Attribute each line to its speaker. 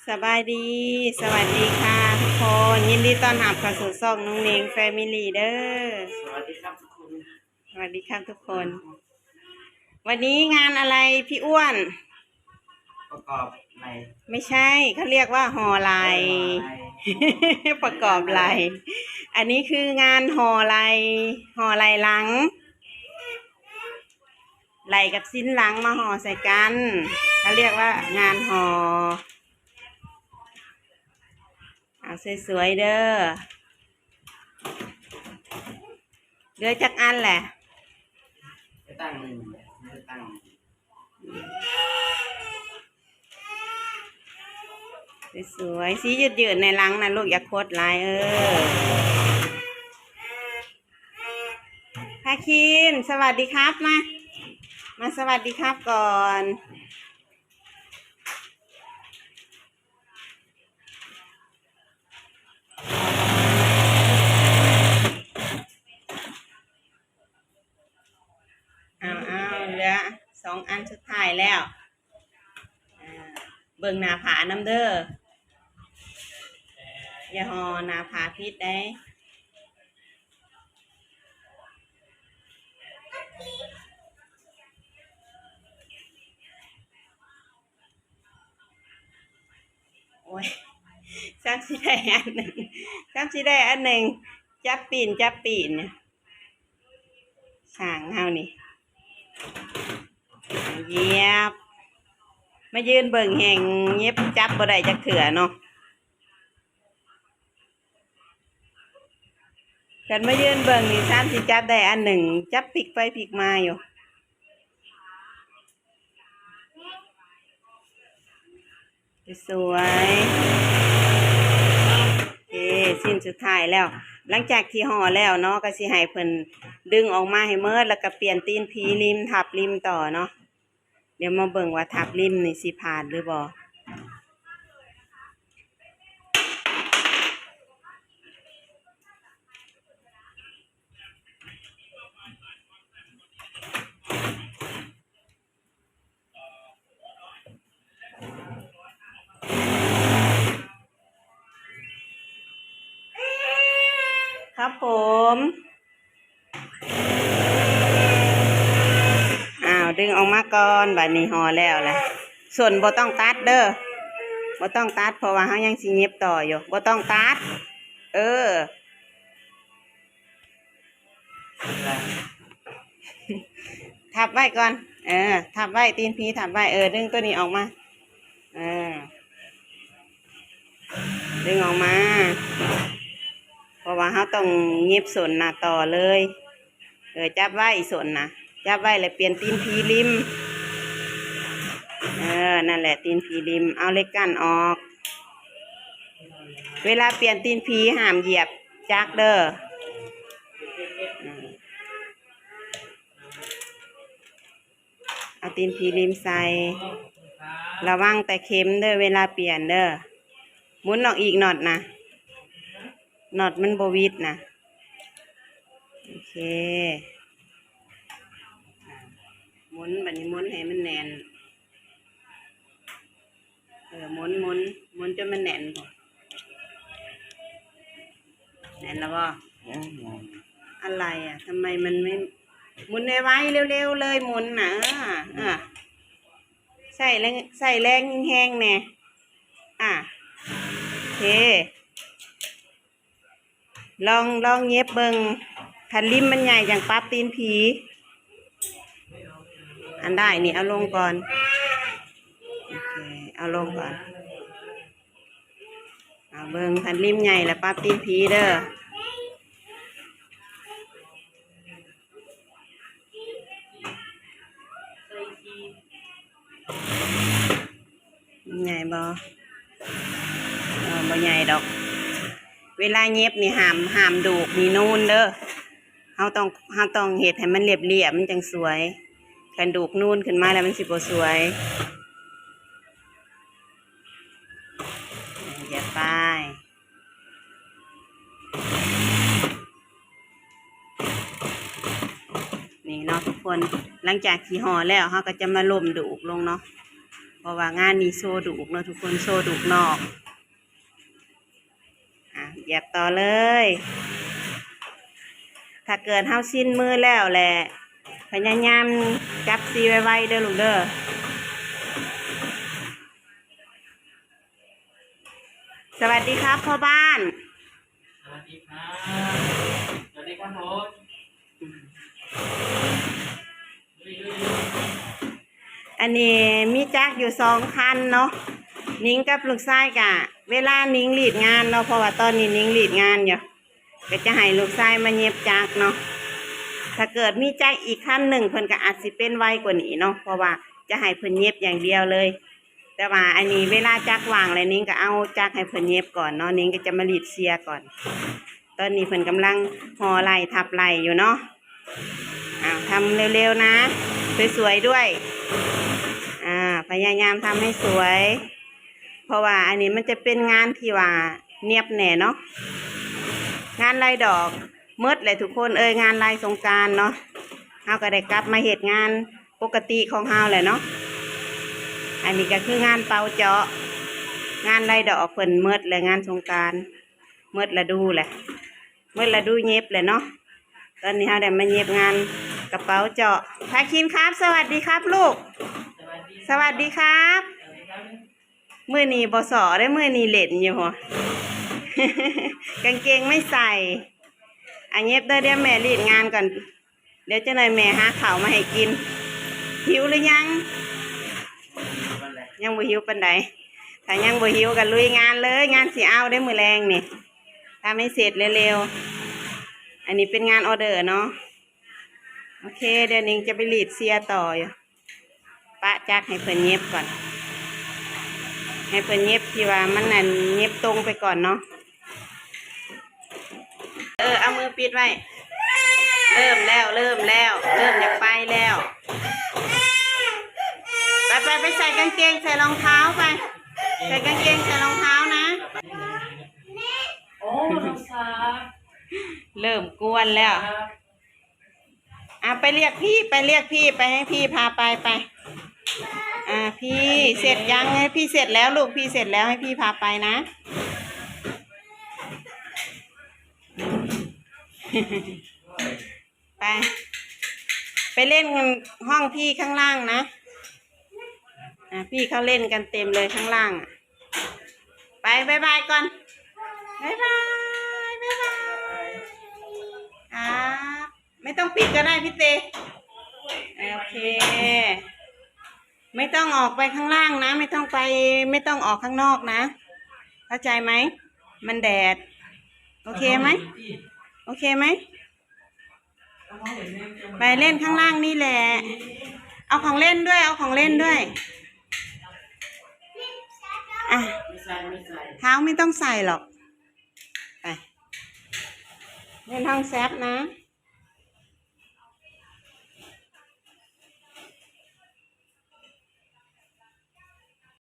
Speaker 1: สบายดี สวัสดีค่ะทุกคนยินดีต้อนรับเข้าสู่ช่องน้องเนงแฟมิลี่เด้อ
Speaker 2: สวัสดีครับทุกคน
Speaker 1: สวัสดีครับทุกคน วันนี้งานอะไรพี่อ้วน
Speaker 2: ประกอบใน
Speaker 1: ไม่ใช่เขาเรียกว่าห่อไหล ประกอบไหล อันนี้คืองานห่อไหลหลังไหลกับสิ้นหลังมาห่อใส่กันเขาเรียกว่างานห่อเอาสวยๆเด้อเดือจักอันแหละ
Speaker 2: จะตั้งหนึ่งจะตั้ง
Speaker 1: สวยๆสียืดๆในหลังนะลูกอย่าโคตรลายพาคินสวัสดีครับมาสวัสดีครับก่อนเอาเหลือ2 อันสุดท้ายแล้วเบิ่งหน้าผาน้ำเด้ออย่าห่อหน้าผาพิษได้โอ้ยซ้ำสิได้อันหนึ่งจับปีนเนี่ยช่างเฮานี่เยียบมายืนเบิ่งแห่งเย็บจับบ่ได้จักเถื่อเนาะกันมายืนเบิ่งนี่ซ้ำสิจับได้อันหนึ่งจับพลิกไปพลิกมาอยู่สวยโอเคสิ้นสุดท้ายแล้วหลังจากที่ห่อแล้วเนาะก็สิให้เพิ่นดึงออกมาให้เมิดแล้วก็เปลี่ยนตีนผีริมทับริมต่อเนาะเดี๋ยวมาเบิ่งว่าทับริมนี่สิผ่านหรือบ่ครับผมดึงออกมาก่อนบัดนี้ห่อแล้วแหละส่วนบ่ต้องตัดเด้อบ่ต้องตัดเพราะว่าเฮายังสิเย็บต่ออยู่บ่ต้องตัดทับไว้ก่อนทับไว้ตีนผีทับไว้ดึงตัวนี้ออกมาดึงออกมาเพราะว่าเฮาต้องเย็บส่วนหน้าต่อเลยจับไว้ส่วนนะจับไว้แล้วเปลี่ยนตีนผีริมนั่นแหละตีนผีริมเอาเล็กกั้นออกเวลาเปลี่ยนตีนผีห้ามเหยียบจักเด้อเอาตีนผีริมใส่ระวังแต่เข็มเด้อเวลาเปลี่ยนเด้อหมุนออกอีกหนอดนะหนอดมันโบวิดนะโอเคหมุนแบบนี้หมุนให้มันแน่นหมุนจนมันแน่นแล้วก็อะไรทำไมมันไม่หมุนไว้เร็วๆเลยหมุนนะใส่แรงแห้งๆแน่โอเคลองเย็บเบิ่งถ้าริมมันใหญ่อย่างปั๊บตีนผีอันได้นี่เอาลงก่อนโอเคเอาลงก่อนเอาเบิ่งถ้าริมใหญ่แล้วปั๊บตีนผีเด้อใหญ่บ่ใหญ่ดอกเวลาเย็บนี่ห้ามดูกนี่นูนเด้อเฮาต้องเฮ็ดให้มันเรียบมันจังสวยคันดูกนูนขึ้นมาแล้วมันสิบ่สวยอย่าไปนี่เนาะทุกคนหลังจากที่ห่อแล้วเฮาก็จะมาล่มดูกลงเนาะ เพราะว่างานนี้โซดุกเนาะทุกคนโซดุกนอกเหยียบต่อเลย ถ้าเกิดเฮาสิ้นมือแล้วแหละพยายามจับซีไว้ๆเด้อลูกเด้อสวัสดีครับพ่อบ้าน
Speaker 2: สวัสดีครับสวัสดีครับผม
Speaker 1: อันนี้มีจักรอยู่2 คันเนาะนิ้งกับลูกชายกะเวลานิ้งหลีดงานเนาะเพราะว่าตอนนี้นิ้งหลีดงานอยู่ก็จะให้ลูกชายมาเย็บจักรเนาะถ้าเกิดมีจักรอีกคันหนึ่งเพิ่นก็อาจสิเป็นไวกว่านี้เนาะเพราะว่าจะให้เพิ่นเย็บอย่างเดียวเลย แต่ว่าอันนี้เวลาจักรวางเลยนิ้งก็เอาจักรให้เพิ่นเย็บก่อนเนาะนิ้งก็จะมาหลีดเสียก่อน ตอนนี้เพิ่นกำลังห่อไหล่ทับไหล่อยู่เนาะทำเร็วๆนะสวยๆด้วยพยายามทำให้สวย เพราะว่าอันนี้มันจะเป็นงานที่ว่าเนียบแน่เนาะงานลายดอกมืดเลยทุกคนงานลายสงกรานต์เนาะเฮาก็ได้กลับมาเหตุงานปกติของเฮาแหละเนาะอันนี้ก็คืองานเป่าเจาะงานลายดอกเพิ่นมืดเลยงานสงกรานต์มืดละดูแหละมืดละดูเย็บเลยเนาะตอนนี้เฮาได้มาเย็บงานกระเป๋าเจาะพาคินครับสวัสดีครับลูกสวัสดีครับมือนีบสอได้มือนีเล่นอยู่หัว กางเกงไม่ใส่อันเย็บเดี๋ยวแม่รีดงานก่อนเดี๋ยวจะหน่อยแม่หาข้าวมาให้กินหิวหรือยังยังบ่หิวปานใดถ้ายังบ่หิวกันลุยงานเลยงานสิเอาได้มือแรงนี่ถ้าไม่เสร็จเร็วๆอันนี้เป็นงานออเดอร์เนาะโอเคเดี๋ยวนิ้งจะไปรีดเสียต่ออยู่ปะจักให้เพิ่นเย็บก่อนให้เพิ่นเย็บที่ว่ามันนั่นเย็บตรงไปก่อนเนาะเอามือปิดไว้เริ่มอยากไปแล้วไปใส่กางเกงใส่รองเท้าไปใส่กางเกงใส่รองเท้านะ
Speaker 2: โอ้น้องสา
Speaker 1: เริ่มกวนแล้วไปเรียกพี่ไปให้พี่พาไปพี่เสร็จยังให้พี่เสร็จแล้วลูกพี่เสร็จแล้วให้พี่พาไปนะ ไปเล่นห้องพี่ข้างล่างนะพี่เขาเล่นกันเต็มเลยข้างล่างไปบ๊ายบายก่อนบ๊ายบายไม่ต้องปิดก็ได้พี่เตโอเคไม่ต้องออกไปข้างล่างนะไม่ต้องออกข้างนอกนะเข้าใจไหมมันแดดโอเคไหมไปเล่นข้างล่างนี่แหละเอาของเล่นด้วย
Speaker 2: ไม่ใส่
Speaker 1: เท้าไม่ต้องใส่หรอกไปเล่นห้องแซฟนะ